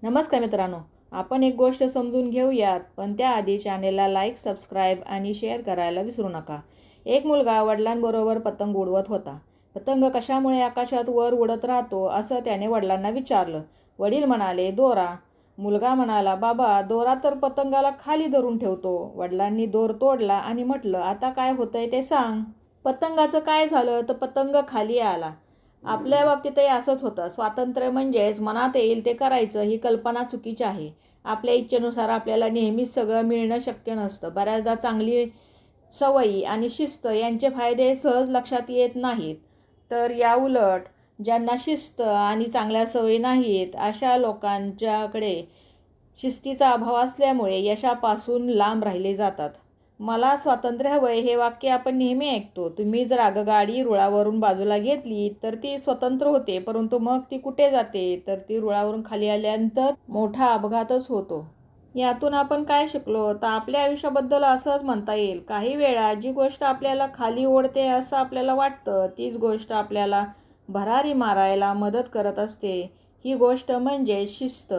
नमस्कार मित्रांनो, आपण एक गोष्ट समजून घेऊयात, पण त्याआधी चॅनेलला लाईक, सबस्क्राईब आणि शेअर करायला विसरू नका. एक मुलगा वडिलांबरोबर पतंग उडवत होता. पतंग कशामुळे आकाशात वर उडत राहतो असं त्याने वडिलांना विचारलं. वडील म्हणाले, दोरा. मुलगा म्हणाला, बाबा, दोरा तर पतंगाला खाली धरून ठेवतो. वडिलांनी दोर तोडला आणि म्हटलं, आता काय होतंय ते सांग. पतंगाचं काय झालं तर पतंग खाली आला. आपल्या बाबतीतही असंच होतं. स्वातंत्र्य म्हणजेच मनात येईल ते करायचं ही कल्पना चुकीची आहे. आपल्या इच्छेनुसार आपल्याला नेहमीच सगळं मिळणं शक्य नसतं. बऱ्याचदा चांगली सवयी आणि शिस्त यांचे फायदे सहज लक्षात येत नाहीत. तर याउलट ज्यांना शिस्त आणि चांगल्या सवयी नाहीत अशा लोकांच्याकडे शिस्तीचा अभाव असल्यामुळे यशापासून लांब राहिले जातात. मला स्वातंत्र्य हवंय हे वाक्य आपण नेहमी ऐकतो. तुम्ही जर आगगाडी रुळावरून बाजूला घेतली तर ती स्वतंत्र होते, परंतु मग ती कुठे जाते तर ती रुळावरून खाली आल्यानंतर मोठा अपघातच होतो. यातून आपण काय शिकलो तर आपल्या आयुष्याबद्दल असंच म्हणता येईल. काही वेळा जी गोष्ट आपल्याला खाली ओढते असं आपल्याला वाटतं, तीच गोष्ट आपल्याला भरारी मारायला मदत करत असते. ही गोष्ट म्हणजे शिस्त.